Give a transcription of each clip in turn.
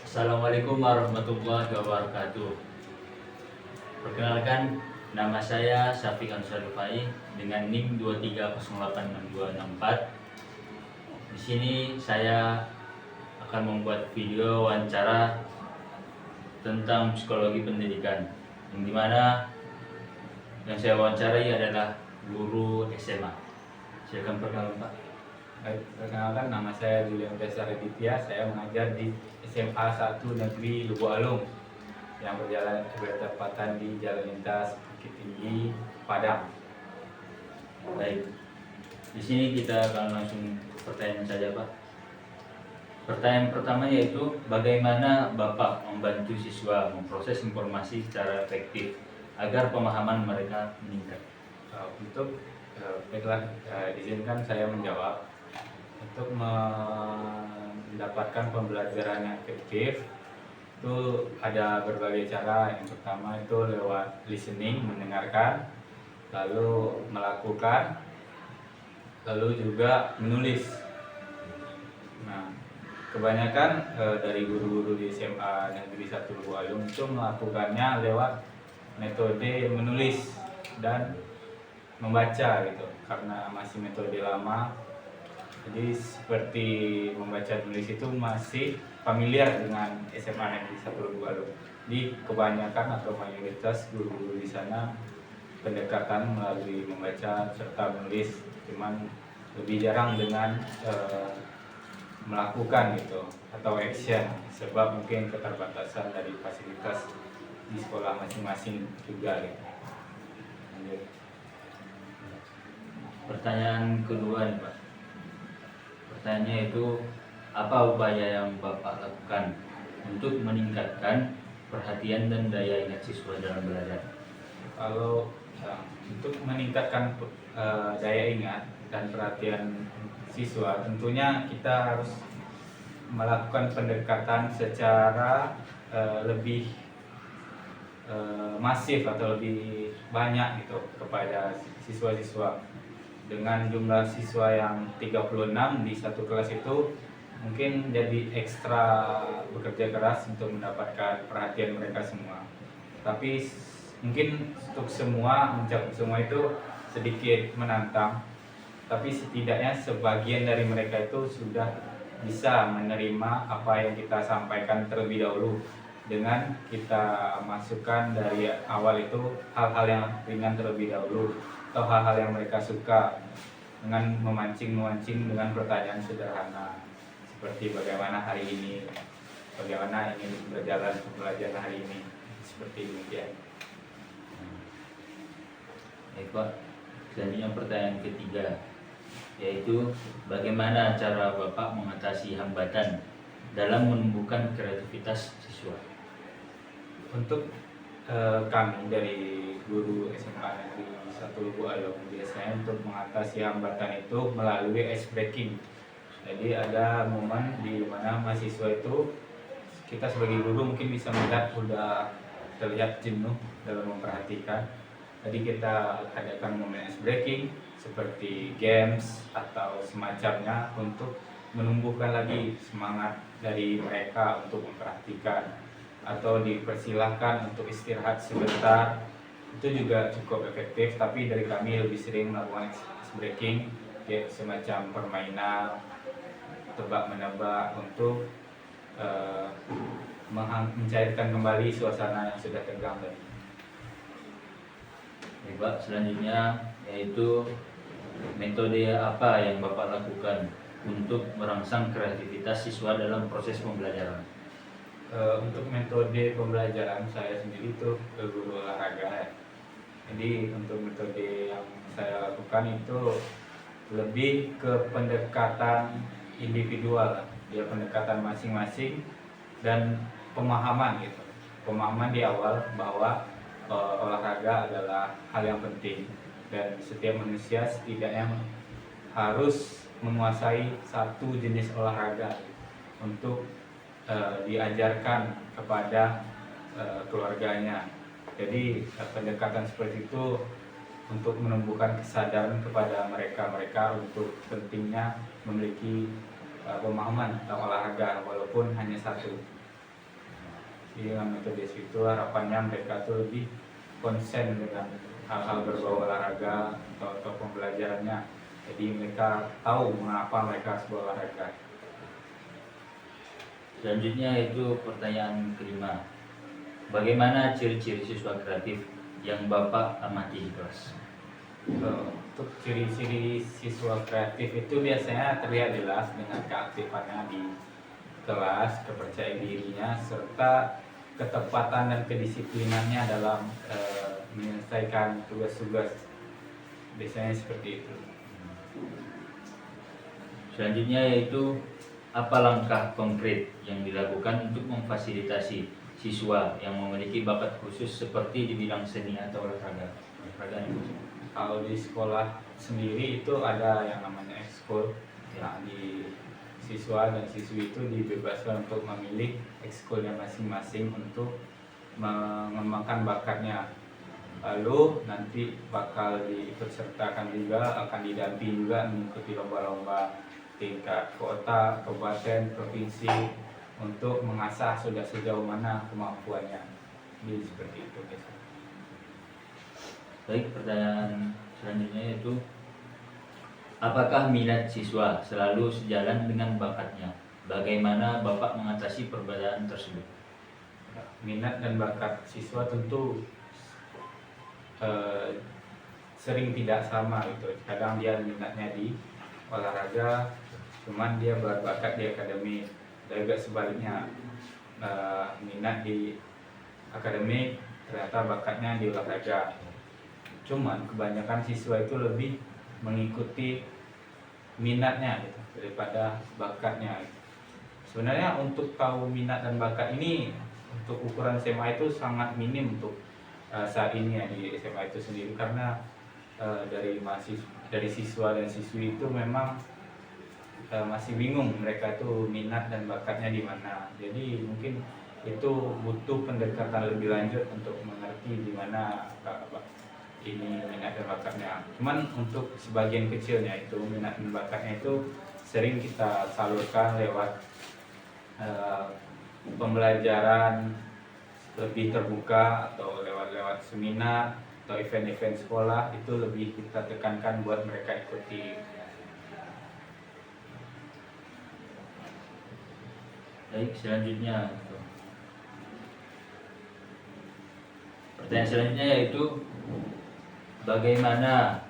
Assalamualaikum warahmatullahi wabarakatuh. Perkenalkan, nama saya Syafiq Ansar Rufai dengan NIM 23086264. Di sini saya akan membuat video wawancara tentang psikologi pendidikan, yang dimana yang saya wawancarai adalah guru SMA. Silakan perkenalkan, Pak. Baik, perkenalkan nama saya Julian Desa Reditya. Saya mengajar di SMA 1 Negeri Lubuk Alung yang bertepatan di Jalan Lintas Bukit Tinggi, Padang. Baik, di sini kita akan langsung pertanyaan saja, Pak. Pertanyaan pertama yaitu bagaimana Bapak membantu siswa memproses informasi secara efektif agar pemahaman mereka meningkat? Baiklah, izinkan saya menjawab. Untuk mendapatkan pembelajaran yang efektif itu ada berbagai cara. Yang pertama itu lewat listening, mendengarkan, lalu melakukan, lalu juga menulis. Nah, kebanyakan dari guru-guru di SMA Negeri 1 Lubuk Alung itu melakukannya lewat metode menulis dan membaca gitu, karena masih metode lama. Jadi seperti membaca tulis itu masih familiar dengan SMA Negeri 1 Lubuk Alung. Di kebanyakan atau mayoritas guru-guru di sana pendekatan melalui membaca serta menulis, cuman lebih jarang dengan melakukan gitu atau action, sebab mungkin keterbatasan dari fasilitas di sekolah masing-masing juga gitu. Lanjut. Pertanyaan kedua nih, Pak. Pertanyaannya itu, apa upaya yang Bapak lakukan untuk meningkatkan perhatian dan daya ingat siswa dalam belajar? Kalau untuk meningkatkan daya ingat dan perhatian siswa, tentunya kita harus melakukan pendekatan secara lebih masif atau lebih banyak gitu kepada siswa-siswa. Dengan jumlah siswa yang 36 di satu kelas itu, mungkin jadi ekstra bekerja keras untuk mendapatkan perhatian mereka semua. Tapi mungkin untuk semua, mencakup semua itu sedikit menantang. Tapi setidaknya sebagian dari mereka itu sudah bisa menerima apa yang kita sampaikan terlebih dahulu, dengan kita masukkan dari awal itu hal-hal yang ringan terlebih dahulu, atau hal-hal yang mereka suka, dengan memancing dengan pertanyaan sederhana seperti bagaimana hari ini, bagaimana ini berjalan pembelajaran hari ini, seperti demikian. Baik, Pak. Selanjutnya pertanyaan ketiga, yaitu bagaimana cara Bapak mengatasi hambatan dalam menumbuhkan kreativitas siswa? Untuk kami dari guru SMA Negeri 1 Lubuk Alung, biasanya untuk mengatasi hambatan itu melalui ice breaking. Jadi ada momen di mana mahasiswa itu, kita sebagai guru mungkin bisa melihat udah terlihat jenuh dalam memperhatikan. Jadi kita adakan momen ice breaking seperti games atau semacamnya untuk menumbuhkan lagi semangat dari mereka untuk memperhatikan, atau dipersilahkan untuk istirahat sebentar. Itu juga cukup efektif, tapi dari kami lebih sering melakukan ice breaking, ya, semacam permainan tebak-menebak untuk mencairkan kembali suasana yang sudah tegang tadi. Baik, Pak. Selanjutnya yaitu metode apa yang Bapak lakukan untuk merangsang kreativitas siswa dalam proses pembelajaran? Untuk metode pembelajaran saya sendiri itu guru olahraga ya. Jadi untuk metode yang saya lakukan itu lebih ke pendekatan individual, ya, pendekatan masing-masing dan pemahaman gitu. Pemahaman di awal bahwa olahraga adalah hal yang penting dan setiap manusia setidaknya harus menguasai satu jenis olahraga untuk diajarkan kepada keluarganya. Jadi pendekatan seperti itu untuk menumbuhkan kesadaran kepada mereka untuk pentingnya memiliki pemahaman tentang olahraga walaupun hanya satu. Jadi dengan metode itu harapannya mereka tuh lebih konsen dengan hal-hal berbau olahraga atau pembelajarannya. Jadi mereka tahu mengapa mereka harus berolahraga. Selanjutnya itu pertanyaan kelima. Bagaimana ciri-ciri siswa kreatif yang Bapak amati di kelas? Untuk ciri-ciri siswa kreatif itu biasanya terlihat jelas dengan keaktifannya di kelas, kepercayaan dirinya, serta ketepatan dan kedisiplinannya dalam menyelesaikan tugas-tugas. Biasanya seperti itu. Selanjutnya yaitu apa langkah konkret yang dilakukan untuk memfasilitasi siswa yang memiliki bakat khusus seperti di bidang seni atau olahraga? Kalau di sekolah sendiri itu ada yang namanya ekskul. Nah, di siswa dan siswi itu dibebaskan untuk memilih ekskulnya masing-masing untuk mengembangkan bakatnya. Lalu nanti bakal diikutsertakan juga, akan didampingi juga mengikuti lomba-lomba tingkat kota, kabupaten, provinsi untuk mengasah sudah sejauh mana kemampuannya. Jadi seperti itu biasanya. Baik, pertanyaan selanjutnya yaitu apakah minat siswa selalu sejalan dengan bakatnya? Bagaimana Bapak mengatasi perbedaan tersebut? Minat dan bakat siswa tentu sering tidak sama gitu. Kadang dia minatnya di olahraga, cuman dia berbakat di akademik. Dan juga sebaliknya, minat di akademik ternyata bakatnya di olahraga. Cuman kebanyakan siswa itu lebih mengikuti minatnya gitu, daripada bakatnya gitu. Sebenarnya untuk tahu minat dan bakat ini untuk ukuran SMA itu sangat minim untuk saat ini ya di SMA itu sendiri, karena dari siswa dan siswi itu memang masih bingung mereka tuh minat dan bakatnya di mana. Jadi mungkin itu butuh pendekatan lebih lanjut untuk mengerti di mana ini minat dan bakatnya. Cuman untuk sebagian kecilnya itu minat dan bakatnya itu sering kita salurkan lewat pembelajaran lebih terbuka atau lewat seminar atau event-event sekolah, itu lebih kita tekankan buat mereka ikuti. Baik, selanjutnya pertanyaan selanjutnya yaitu bagaimana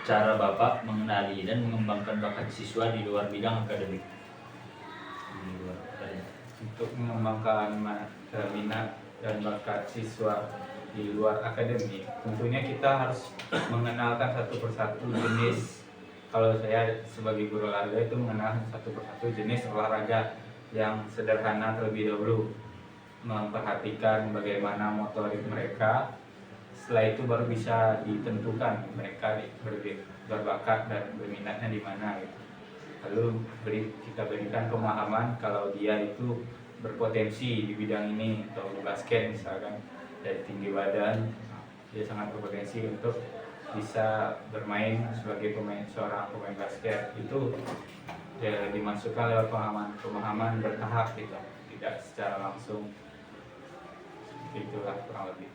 cara Bapak mengenali dan mengembangkan bakat siswa di luar bidang akademik? Untuk mengembangkan minat dan bakat siswa di luar akademik, tentunya kita harus mengenalkan satu persatu jenis. Kalau saya sebagai guru olahraga itu mengenal satu persatu jenis olahraga yang sederhana terlebih dahulu, memperhatikan bagaimana motorik mereka. Setelah itu baru bisa ditentukan mereka berbakat dan berminatnya di mana gitu. Lalu kita berikan pemahaman kalau dia itu berpotensi di bidang ini, atau di basket misalkan, dari tinggi badan dia sangat berpotensi untuk bisa bermain sebagai seorang pemain basket. Itu ya dimasukkan lewat pemahaman bertahap gitu, tidak secara langsung. Itulah kurang lebih.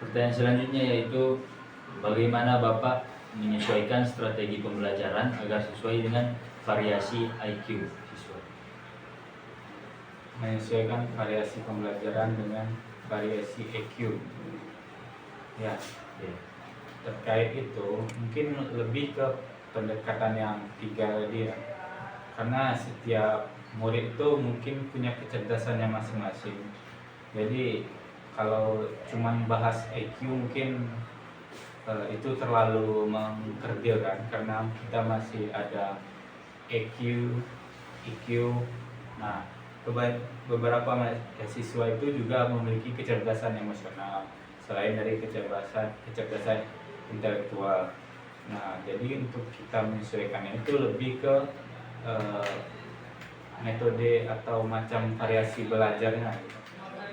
Pertanyaan selanjutnya yaitu bagaimana Bapak menyesuaikan strategi pembelajaran agar sesuai dengan variasi IQ siswa? Menyesuaikan variasi pembelajaran dengan variasi EQ. Ya, terkait itu mungkin lebih ke pendekatan yang tiga tadi ya. Karena setiap murid itu mungkin punya kecerdasannya masing-masing. Jadi kalau cuman bahas EQ mungkin itu terlalu mengkerdil kan, karena kita masih ada EQ, EQ. Nah, beberapa siswa itu juga memiliki kecerdasan emosional selain dari kecerdasan intelektual. Nah, jadi untuk kita menyesuaikannya itu lebih ke metode atau macam variasi belajarnya gitu.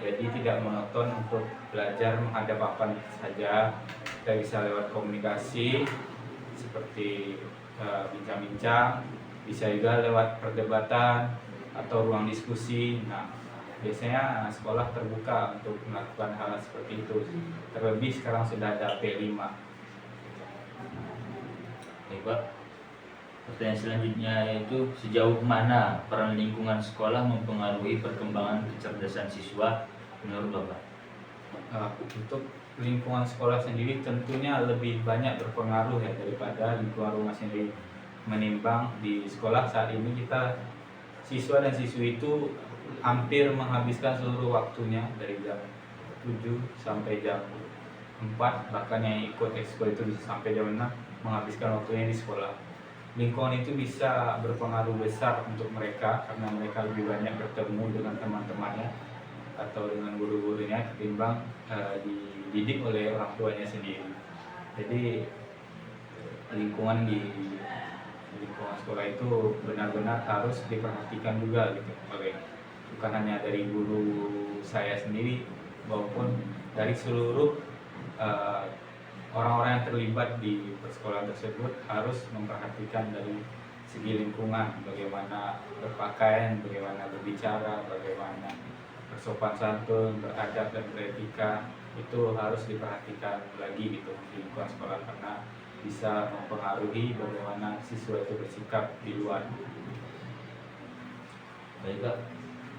Jadi tidak monoton untuk belajar menghadap apa saja. Kita bisa lewat komunikasi seperti bincang-bincang, bisa juga lewat perdebatan, atau ruang diskusi. Nah, biasanya sekolah terbuka untuk melakukan hal seperti itu. Terlebih sekarang sudah ada P5. Baik Pak, pertanyaan selanjutnya yaitu sejauh mana peran lingkungan sekolah mempengaruhi perkembangan kecerdasan siswa menurut Bapak? Untuk lingkungan sekolah sendiri tentunya lebih banyak berpengaruh ya daripada lingkungan rumah sendiri. Menimbang di sekolah saat ini kita siswa dan siswi itu hampir menghabiskan seluruh waktunya dari jam 7 sampai jam 4, bahkan yang ikut ekskul itu bisa sampai jam 6 menghabiskan waktunya di sekolah. Lingkungan itu bisa berpengaruh besar untuk mereka karena mereka lebih banyak bertemu dengan teman-temannya atau dengan guru-gurunya ketimbang dididik oleh orang tuanya sendiri. Jadi lingkungan di lingkungan sekolah itu benar-benar harus diperhatikan juga gitu, oleh bukan hanya dari guru saya sendiri maupun dari seluruh orang-orang yang terlibat di persekolahan tersebut harus memperhatikan dari segi lingkungan, bagaimana berpakaian, bagaimana berbicara, bagaimana bersopan santun, beradab dan beretika, itu harus diperhatikan lagi gitu di lingkungan sekolah karena bisa mempengaruhi bagaimana siswa itu bersikap di luar. Baik Pak,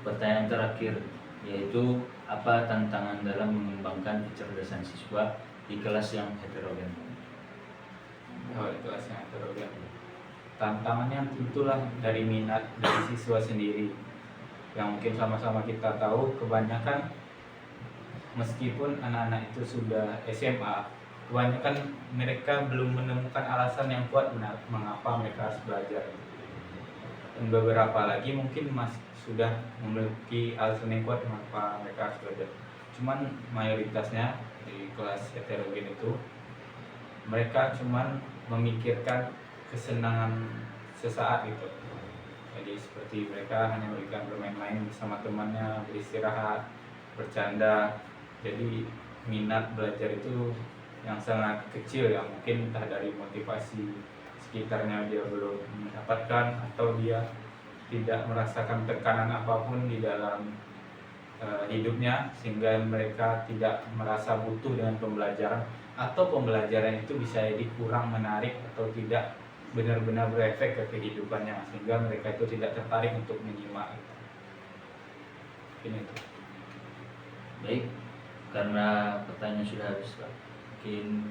pertanyaan terakhir yaitu apa tantangan dalam mengembangkan kecerdasan siswa di kelas yang heterogen? Di kelas yang heterogen, tantangannya tentulah dari minat dari siswa sendiri, yang mungkin sama-sama kita tahu kebanyakan meskipun anak-anak itu sudah SMA, kebanyakan mereka belum menemukan alasan yang kuat mengapa mereka harus belajar. Dan beberapa lagi mungkin sudah memiliki alasan yang kuat mengapa mereka harus belajar. Cuman mayoritasnya di kelas heterogen itu mereka cuman memikirkan kesenangan sesaat gitu. Jadi seperti mereka hanya memberikan bermain-main bersama temannya, beristirahat, bercanda. Jadi minat belajar itu yang sangat kecil ya, mungkin entah dari motivasi sekitarnya dia belum mendapatkan atau dia tidak merasakan tekanan apapun di dalam hidupnya sehingga mereka tidak merasa butuh dengan pembelajaran, atau pembelajaran itu bisa jadi kurang menarik atau tidak benar-benar berefek ke kehidupannya sehingga mereka itu tidak tertarik untuk menyimak. Ini itu. Baik, karena pertanyaan sudah habis Pak, mungkin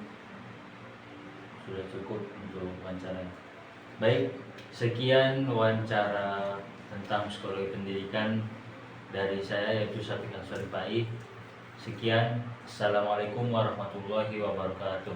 sudah cukup untuk wawancara. Baik, sekian wawancara tentang psikologi pendidikan dari saya yaitu Syafiq Ansari Pai. Sekian, assalamualaikum warahmatullahi wabarakatuh.